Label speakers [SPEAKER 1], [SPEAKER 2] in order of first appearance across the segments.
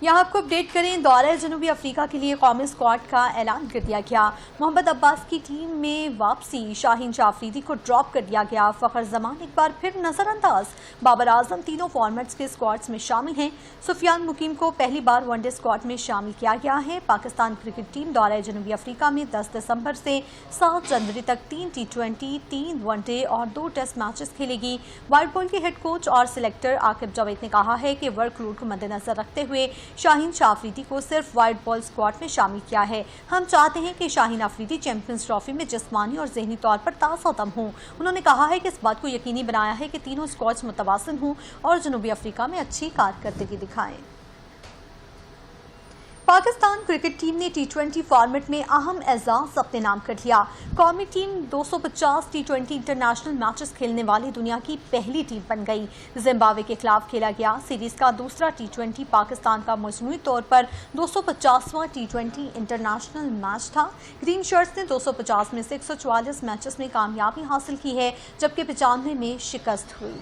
[SPEAKER 1] यहाँ आपको अपडेट करें, दौरे जनूबी अफ्रीका के लिए कौमी स्क्वाड का ऐलान कर दिया गया। मोहम्मद अब्बास की टीम में वापसी, शाहीन शाह अफरीदी को ड्रॉप कर दिया गया। फखर जमान एक बार फिर नजरअंदाज। बाबर आजम तीनों फॉर्मेट्स के स्क्वाड्स में शामिल हैं। सुफियान मुकीम को पहली बार वनडे स्क्वाड में शामिल किया गया है। पाकिस्तान क्रिकेट टीम दौरे जनूबी अफ्रीका में 10 दिसंबर से 7 जनवरी तक 3 T20, 3 वनडे और 2 टेस्ट मैचेस खेलेगी। व्हाइट बॉल के हेड कोच और सिलेक्टर आकिब जावेद ने कहा है कि वर्कलोड को मद्देनजर रखते हुए शाहीन शाह अफरीदी को सिर्फ व्हाइट बॉल स्क्वाड में शामिल किया है। हम चाहते हैं कि शाहीन अफरीदी चैंपियंस ट्रॉफी में जिस्मानी और ज़हनी तौर पर ताज़ादम हों। उन्होंने कहा है कि इस बात को यकीनी बनाया है कि तीनों स्क्वाड्स मुतवाज़िन हों और जनूबी अफ्रीका में अच्छी कारकर्दगी दिखाएं। पाकिस्तान क्रिकेट टीम ने T20 फॉर्मेट में अहम एजाज अपने नाम कर लिया। कौमी टीम 250 T20 इंटरनेशनल मैचेस खेलने वाली दुनिया की पहली टीम बन गई। जिम्बाब्वे के खिलाफ खेला गया सीरीज का दूसरा T20 पाकिस्तान का मजमूई तौर पर 250वां T20 इंटरनेशनल मैच था। ग्रीन शर्ट्स ने 250 में से 144 मैचेस में कामयाबी हासिल की है, जबकि 95 में शिकस्त हुई।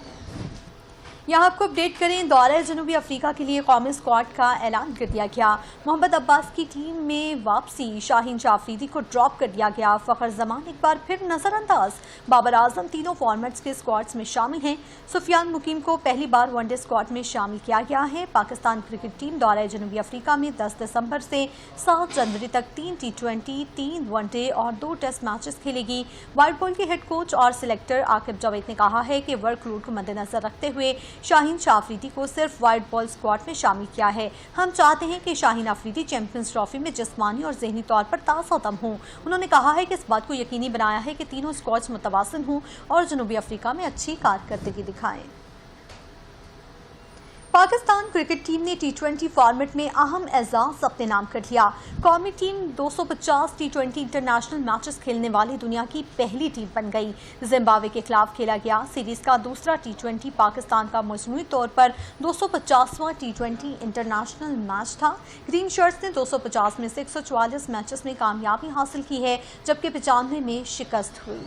[SPEAKER 1] यहाँ आपको अपडेट करें, दौरे जनूबी अफ्रीका के लिए कौमी स्क्वाड का ऐलान कर दिया गया। मोहम्मद अब्बास की टीम में वापसी, शाहीन शाह अफरीदी को ड्रॉप कर दिया गया। फखर जमान एक बार फिर नजरअंदाज। बाबर आजम तीनों फॉर्मेट्स के स्क्वाड्स में शामिल हैं। सुफियान मुकीम को पहली बार वनडे स्क्वाड में शामिल किया गया है। पाकिस्तान क्रिकेट टीम दौरे जनूबी अफ्रीका में 10 दिसंबर से 7 जनवरी तक 3 T20, 3 वनडे और 2 टेस्ट मैचेस खेलेगी। व्हाइट बॉल के हेड कोच और सिलेक्टर आकिब जावेद ने कहा है कि वर्कलोड को मद्देनजर रखते हुए शाहीन शाह अफरीदी को सिर्फ व्हाइट बॉल स्क्वाड में शामिल किया है। हम चाहते हैं कि शाहीन अफरीदी चैंपियंस ट्रॉफी में जिस्मानी और ज़हनी तौर पर ताज़ादम हों। उन्होंने कहा है कि इस बात को यकीनी बनाया है कि तीनों स्क्वाड्स मुतवाज़िन हों और जनूबी अफ्रीका में अच्छी कारकर्दगी दिखाएं। पाकिस्तान क्रिकेट टीम ने T20 फॉर्मेट में अहम एजाज अपने नाम कर लिया। कौमी टीम 250 T20 इंटरनेशनल मैचेस खेलने वाली दुनिया की पहली टीम बन गई। जिम्बाब्वे के खिलाफ खेला गया सीरीज का दूसरा T20 पाकिस्तान का मजमूई तौर पर 250वां T20 इंटरनेशनल मैच था। ग्रीन शर्ट्स ने 250 में से 144 मैचेस में कामयाबी हासिल की है, जबकि 95 में शिकस्त हुई।